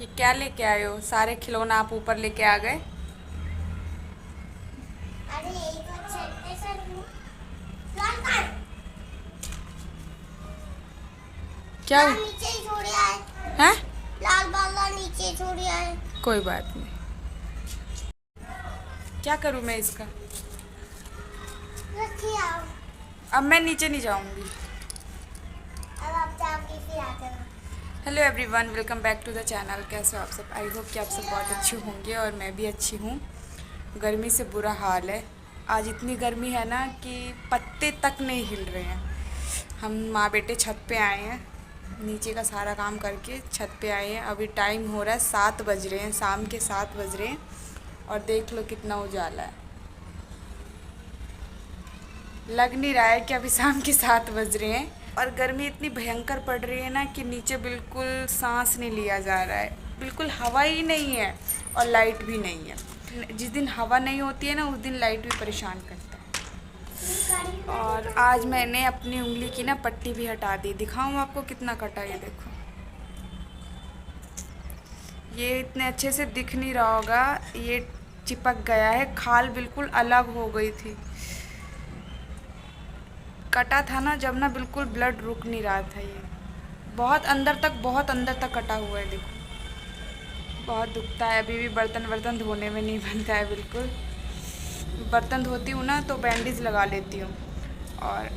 ये क्या लेके आए हो? सारे खिलौना आप ऊपर लेके आ गए। अरे यही तो चलते सर लाल कार्ड क्या लाल नीचे ही छोड़ आए है? लाल बाला नीचे छोड़ आए। कोई बात नहीं। क्या करूं मैं इसका? रखिए आप। अब मैं नीचे नहीं जाऊंगी। अब आप जाओ किसी आ जाना। Hello everyone, welcome back to the channel. कैसे हो आप सब? आई होप कि आप सब बहुत अच्छे होंगे और मैं भी अच्छी हूँ। गर्मी से बुरा हाल है। आज इतनी गर्मी है ना कि पत्ते तक नहीं हिल रहे हैं। हम माँ बेटे छत पे आए हैं, नीचे का सारा काम करके छत पे आए हैं। अभी टाइम हो रहा है 7 बज रहे हैं, शाम के 7 बज रहे हैं और देख लो कितना उजाला है। लग नहीं रहा है कि अभी शाम के 7 बज रहे हैं और गर्मी इतनी भयंकर पड़ रही है ना कि नीचे बिल्कुल सांस नहीं लिया जा रहा है। बिल्कुल हवा ही नहीं है और लाइट भी नहीं है। जिस दिन हवा नहीं होती है ना उस दिन लाइट भी परेशान करता है। और आज मैंने अपनी उंगली की ना पट्टी भी हटा दी। दिखाऊं आपको कितना कटा, ये देखो। ये इतने अच्छे से दिख नहीं रहा होगा, ये चिपक गया है। खाल बिल्कुल अलग हो गई थी। कटा था ना जब ना, बिल्कुल ब्लड रुक नहीं रहा था। ये बहुत अंदर तक कटा हुआ है, देखो। बहुत दुखता है। अभी भी बर्तन धोने में नहीं बनता है बिल्कुल। बर्तन धोती हूँ ना तो बैंडेज लगा लेती हूँ। और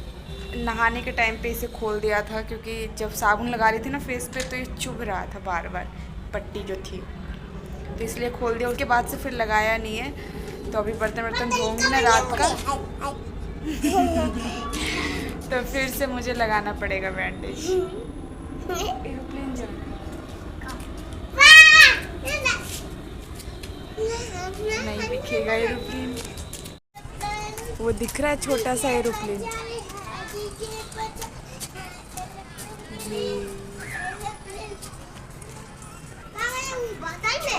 नहाने के टाइम पे इसे खोल दिया था क्योंकि जब साबुन लगा रही थी ना फेस पे तो ये चुभ रहा था बार बार, पट्टी जो थी, तो इसलिए खोल दिया। उसके बाद से फिर लगाया नहीं है। तो अभी बर्तन धोऊंगी ना रात का तो फिर से मुझे लगाना पड़ेगा बैंडेज। एरोप्लेन जा नहीं दिखेगा एरोप्लेन। वो दिख रहा है छोटा सा एरोप्लेन।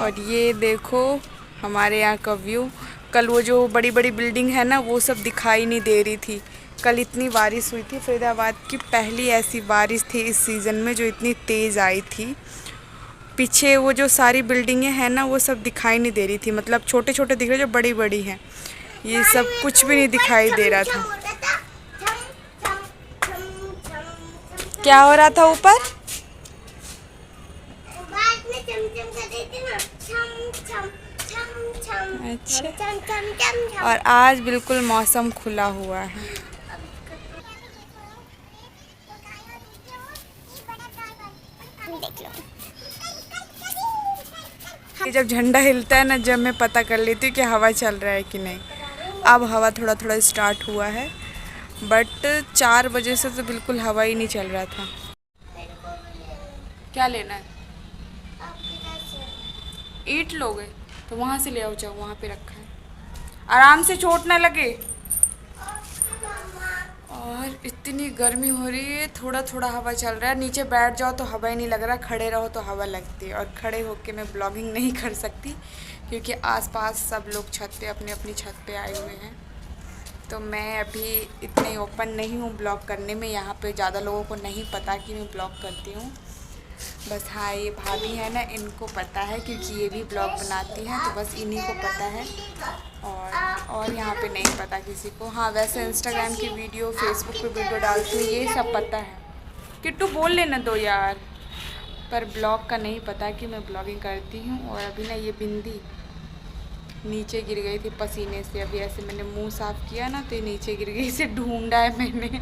और ये देखो हमारे यहाँ का व्यू। कल वो जो बड़ी बड़ी बिल्डिंग है ना वो सब दिखाई नहीं दे रही थी। कल इतनी बारिश हुई थी। फरीदाबाद की पहली ऐसी बारिश थी इस सीज़न में जो इतनी तेज़ आई थी। पीछे वो जो सारी बिल्डिंगें हैं ना वो सब दिखाई नहीं दे रही थी। मतलब छोटे छोटे दिख रहे, जो बड़ी बड़ी हैं ये सब कुछ भी नहीं दिखाई दे रहा था। क्या हो रहा था ऊपर? अच्छा। और आज बिल्कुल मौसम खुला हुआ है। ये जब झंडा हिलता है ना, जब मैं पता कर लेती हूँ कि हवा चल रहा है कि नहीं। अब हवा थोड़ा थोड़ा स्टार्ट हुआ है, बट 4 बजे से तो बिल्कुल हवा ही नहीं चल रहा था। क्या लेना है? ईंट लोगे तो वहाँ से ले आओ, जाओ वहाँ पे रखा है। आराम से, चोट ना लगे। और इतनी गर्मी हो रही है, थोड़ा थोड़ा हवा चल रहा है। नीचे बैठ जाओ तो हवा ही नहीं लग रहा, खड़े रहो तो हवा लगती है। और खड़े होके मैं ब्लॉगिंग नहीं कर सकती क्योंकि आसपास सब लोग छत पे अपनी अपनी छत पे आए हुए हैं। तो मैं अभी इतने ओपन नहीं हूँ ब्लॉग करने में। यहाँ पे ज़्यादा लोगों को नहीं पता कि मैं ब्लॉग करती हूँ। बस हाँ, ये भाभी है ना, इनको पता है क्योंकि ये भी ब्लॉग बनाती हैं, तो बस इन्हीं को पता है। और यहाँ पे नहीं पता किसी को। हाँ, वैसे इंस्टाग्राम की वीडियो, फेसबुक पे वीडियो डालती हूँ, ये सब पता है। किट्टू बोल लेना दो यार। पर ब्लॉग का नहीं पता कि मैं ब्लॉगिंग करती हूँ। और अभी ना ये बिंदी नीचे गिर गई थी पसीने से। अभी ऐसे मैंने मुंह साफ़ किया ना तो ये नीचे गिर गई। इसे ढूंढा है मैंने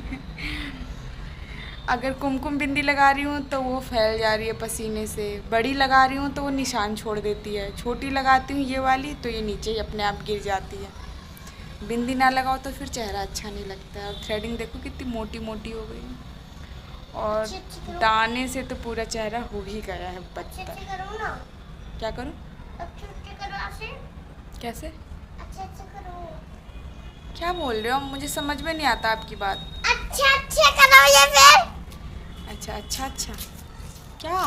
अगर कुमकुम बिंदी लगा रही हूँ तो वो फैल जा रही है पसीने से। बड़ी लगा रही हूँ तो वो निशान छोड़ देती है। छोटी लगाती हूँ ये वाली तो ये नीचे ही अपने आप गिर जाती है। बिंदी ना लगाओ तो फिर चेहरा अच्छा नहीं लगता है। और थ्रेडिंग देखो कितनी मोटी मोटी हो गई। और दाने से तो पूरा चेहरा हो ही गया है बदतर। क्या करूँ? कैसे? क्या बोल रहे हो? मुझे समझ में नहीं आता आपकी बात। अच्छा करो ये फिर। अच्छा क्या?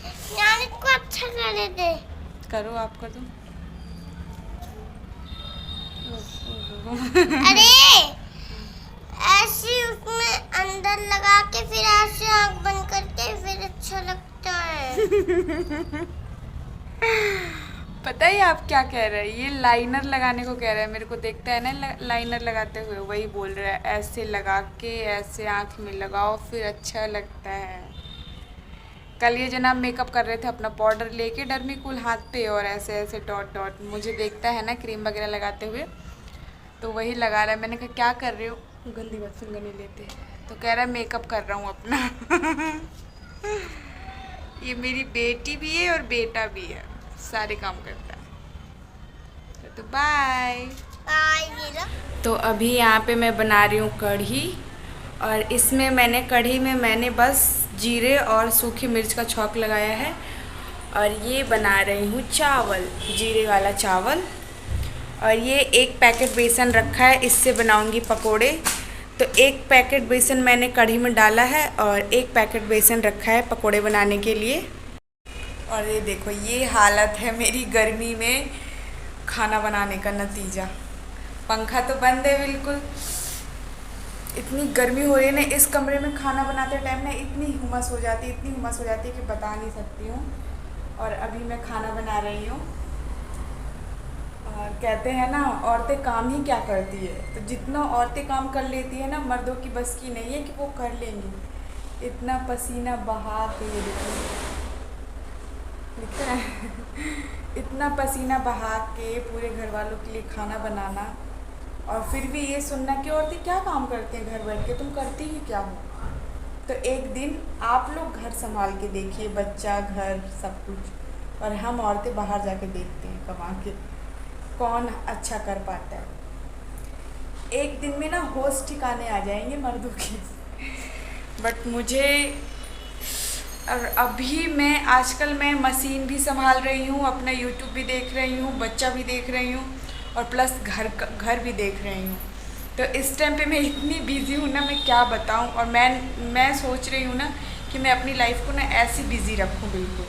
नानी को अच्छा कर दे। करो, आप कर दो। अरे ऐसे उसमें अंदर लगा के फिर ऐसे आँख बंद करके फिर अच्छा लगता लगता है। पता है आप क्या कह रहे हैं? ये लाइनर लगाने को कह रहा है। मेरे को देखता है ना लाइनर लगाते हुए, वही बोल रहा है ऐसे लगा के ऐसे आँख में लगाओ फिर अच्छा लगता है। कल ये जनाब मेकअप कर रहे थे अपना पाउडर लेके डर्मीकूल हाथ पे और ऐसे ऐसे डॉट डॉट मुझे देखता है ना क्रीम वगैरह लगाते हुए, तो वही लगा रहा है। मैंने कहा क्या कर रहे हो? गंदी बात फिंगर नहीं लेते। तो कह रहा है मेकअप कर रहा हूँ अपना। ये मेरी बेटी भी है और बेटा भी है, सारे काम करता है। तो बाय। तो अभी यहाँ पे मैं बना रही हूँ कढ़ी, और इसमें कढ़ी में मैंने बस जीरे और सूखी मिर्च का छौंक लगाया है। और ये बना रही हूँ चावल, जीरे वाला चावल। और ये एक पैकेट बेसन रखा है, इससे बनाऊँगी पकोड़े। तो एक पैकेट बेसन मैंने कढ़ी में डाला है और एक पैकेट बेसन रखा है पकोड़े बनाने के लिए। और ये देखो ये हालत है मेरी गर्मी में खाना बनाने का नतीजा। पंखा तो बंद है बिल्कुल, इतनी गर्मी हो रही है ना। इस कमरे में खाना बनाते टाइम ना इतनी हुमस हो जाती है कि बता नहीं सकती हूँ। और अभी मैं खाना बना रही हूँ। और कहते हैं ना औरतें काम ही क्या करती है, तो जितना औरतें काम कर लेती है ना मर्दों की बस की नहीं है कि वो कर लेंगी। इतना पसीना बहा के दिख रहा है। इतना पसीना बहा के पूरे घर वालों के लिए खाना बनाना, और फिर भी ये सुनना कि औरतें क्या काम करती हैं घर बैठ के, तुम करती ही क्या हो। तो एक दिन आप लोग घर संभाल के देखिए, बच्चा घर सब कुछ, और हम औरतें बाहर जाके देखते हैं कमा के कौन अच्छा कर पाता है। एक दिन में ना होश ठिकाने आ जाएंगे मर्दों की। बट मुझे, और अभी मैं आजकल मैं मशीन भी संभाल रही हूँ, अपना यूट्यूब भी देख रही हूँ, बच्चा भी देख रही हूँ, और प्लस घर भी देख रही हूँ। तो इस टाइम पे मैं इतनी बिज़ी हूँ ना, मैं क्या बताऊँ। और मैं सोच रही हूँ ना कि मैं अपनी लाइफ को ना ऐसी बिज़ी रखूँ, बिल्कुल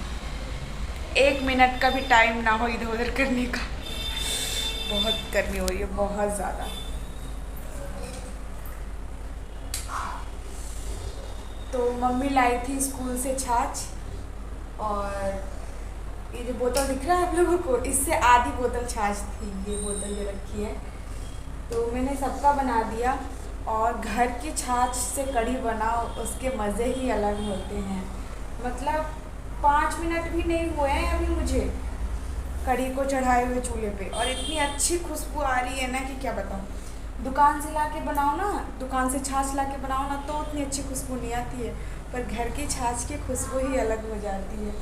1 मिनट का भी टाइम ना हो इधर उधर करने का। बहुत गर्मी हो रही है, बहुत ज़्यादा। तो मम्मी लाई थी स्कूल से छाछ, और ये जो बोतल दिख रहा है आप लोगों को, इससे आधी बोतल छाछ थी। ये बोतल जो रखी है, तो मैंने सबका बना दिया। और घर की छाछ से कढ़ी बनाओ, उसके मज़े ही अलग होते हैं। मतलब 5 मिनट भी नहीं हुए हैं अभी मुझे कढ़ी को चढ़ाए हुए चूल्हे पे, और इतनी अच्छी खुशबू आ रही है ना कि क्या बताऊँ। दुकान से ला के बनाओ ना, दुकान से छाछ ला के बनाओ ना, तो उतनी अच्छी खुशबू नहीं आती है, पर घर की छाछ की खुशबू ही अलग हो जाती है।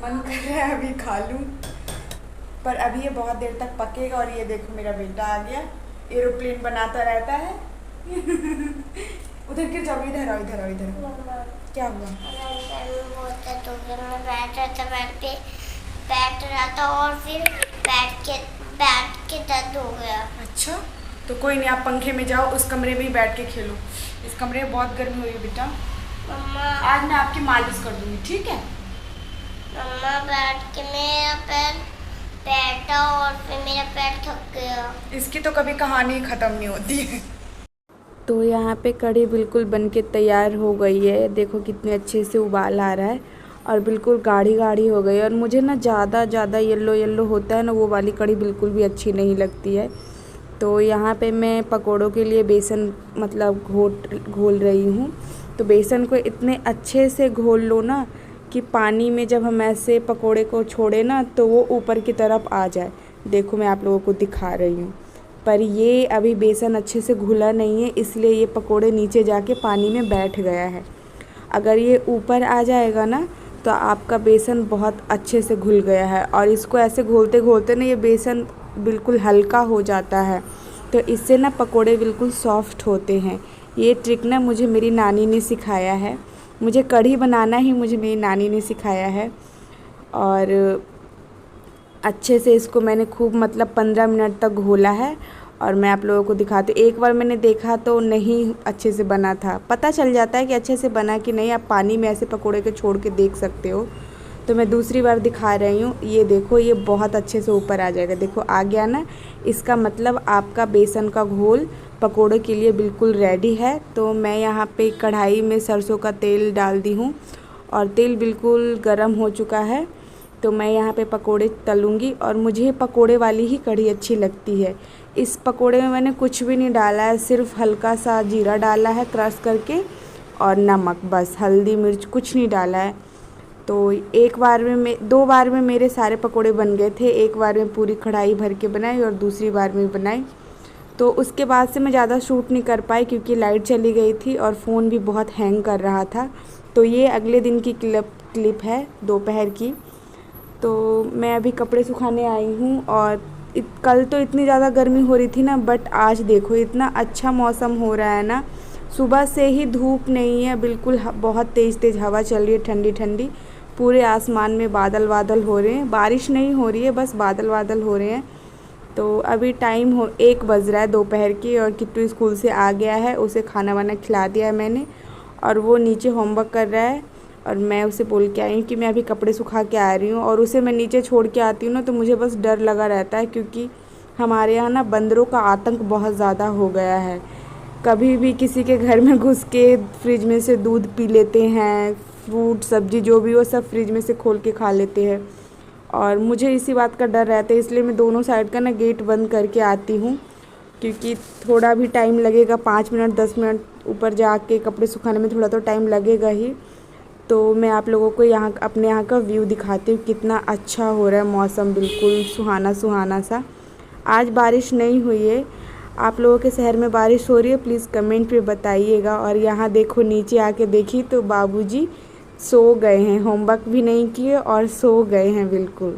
मन कर रहा है अभी खा लूँ, पर अभी ये बहुत देर तक पकेगा। और ये देखो मेरा बेटा आ गया, एरोप्लेन बनाता रहता है। उधर गिर जाओ, इधर आओ, इधर आओ, इधर। क्या हुआ? बैठ रहा था और फिर बैठ के दर्द हो गया। अच्छा, तो कोई नहीं, आप पंखे में जाओ, उस कमरे में ही बैठ के खेलो। इस कमरे में बहुत गर्मी हो रही है बेटा। मम्मा आज मैं आपकी मालिश कर दूँगी, ठीक है? मम्मा बैठ के मेरा पैर बैठा और फिर मेरा पैर थक गया। इसकी तो कभी कहानी ख़त्म नहीं होती है। तो यहाँ पे कढ़ी बिल्कुल बन के तैयार हो गई है। देखो कितने अच्छे से उबाल आ रहा है, और बिल्कुल गाढ़ी गाढ़ी हो गई है। और मुझे ना ज़्यादा येलो येलो होता है ना, वो वाली कढ़ी बिल्कुल भी अच्छी नहीं लगती है। तो यहाँ पे मैं पकोड़ों के लिए बेसन मतलब घोल रही हूँ। तो बेसन को इतने अच्छे से घोल लो ना कि पानी में जब हम ऐसे पकोड़े को छोड़े ना तो वो ऊपर की तरफ आ जाए। देखो मैं आप लोगों को दिखा रही हूँ, पर ये अभी बेसन अच्छे से घुला नहीं है, इसलिए ये पकोड़े नीचे जाके पानी में बैठ गया है। अगर ये ऊपर आ जाएगा ना तो आपका बेसन बहुत अच्छे से घुल गया है। और इसको ऐसे घोलते घोलते ना ये बेसन बिल्कुल हल्का हो जाता है, तो इससे ना पकोड़े बिल्कुल सॉफ्ट होते हैं। ये ट्रिक ना मुझे मेरी नानी ने सिखाया है। मुझे कढ़ी बनाना ही मुझे मेरी नानी ने सिखाया है। और अच्छे से इसको मैंने खूब मतलब 15 मिनट तक घोला है। और मैं आप लोगों को दिखाती हूँ। एक बार मैंने देखा तो नहीं अच्छे से बना था, पता चल जाता है कि अच्छे से बना कि नहीं, आप पानी में ऐसे पकोड़े के छोड़ के देख सकते हो। तो मैं दूसरी बार दिखा रही हूँ। ये देखो ये बहुत अच्छे से ऊपर आ जाएगा। देखो आ गया ना, इसका मतलब आपका बेसन का घोल पकोड़े के लिए बिल्कुल रेडी है। तो मैं यहाँ पे कढ़ाई में सरसों का तेल डाल दी हूँ, और तेल बिल्कुल गर्म हो चुका है। तो मैं यहाँ पे पकोड़े तलूँगी और मुझे पकोड़े वाली ही कढ़ी अच्छी लगती है। इस पकोड़े में मैंने कुछ भी नहीं डाला है, सिर्फ हल्का सा जीरा डाला है क्रश करके और नमक, बस हल्दी मिर्च कुछ नहीं डाला है। तो एक बार में 2 बार में मेरे सारे पकोड़े बन गए थे। एक बार में पूरी कढ़ाई भर के बनाई और दूसरी बार में बनाई। तो उसके बाद से मैं ज़्यादा शूट नहीं कर पाई क्योंकि लाइट चली गई थी और फ़ोन भी बहुत हैंग कर रहा था। तो ये अगले दिन की क्लिप है दोपहर की। तो मैं अभी कपड़े सुखाने आई हूँ और कल तो इतनी ज़्यादा गर्मी हो रही थी ना, बट आज देखो इतना अच्छा मौसम हो रहा है ना। सुबह से ही धूप नहीं है बिल्कुल, बहुत तेज़ हवा चल रही है, ठंडी ठंडी। पूरे आसमान में बादल बादल हो रहे हैं, बारिश नहीं हो रही है, बस बादल बादल हो रहे हैं। तो अभी टाइम 1 बज रहा है दोपहर की और किट्टू स्कूल से आ गया है, उसे खाना वाना खिला दिया है मैंने और वो नीचे होमवर्क कर रहा है। और मैं उसे बोल के आई हूँ कि मैं अभी कपड़े सुखा के आ रही हूँ और उसे मैं नीचे छोड़ के आती हूँ ना, तो मुझे बस डर लगा रहता है क्योंकि हमारे यहाँ ना बंदरों का आतंक बहुत ज़्यादा हो गया है। कभी भी किसी के घर में घुस के फ्रिज में से दूध पी लेते हैं, फ्रूट सब्जी जो भी हो सब फ्रिज में से खोल के खा लेते हैं और मुझे इसी बात का डर रहता है, इसलिए मैं दोनों साइड का ना गेट बंद करके आती हूँ क्योंकि थोड़ा भी टाइम लगेगा, 5 मिनट 10 मिनट ऊपर जाके कपड़े सुखाने में थोड़ा तो टाइम लगेगा ही। तो मैं आप लोगों को यहाँ अपने यहाँ का व्यू दिखाती हूँ, कितना अच्छा हो रहा है मौसम, बिल्कुल सुहाना सुहाना सा। आज बारिश नहीं हुई है। आप लोगों के शहर में बारिश हो रही है प्लीज़ कमेंट पे बताइएगा। और यहाँ देखो नीचे आके देखी तो बाबूजी सो गए हैं, होमवर्क भी नहीं किए और सो गए हैं बिल्कुल।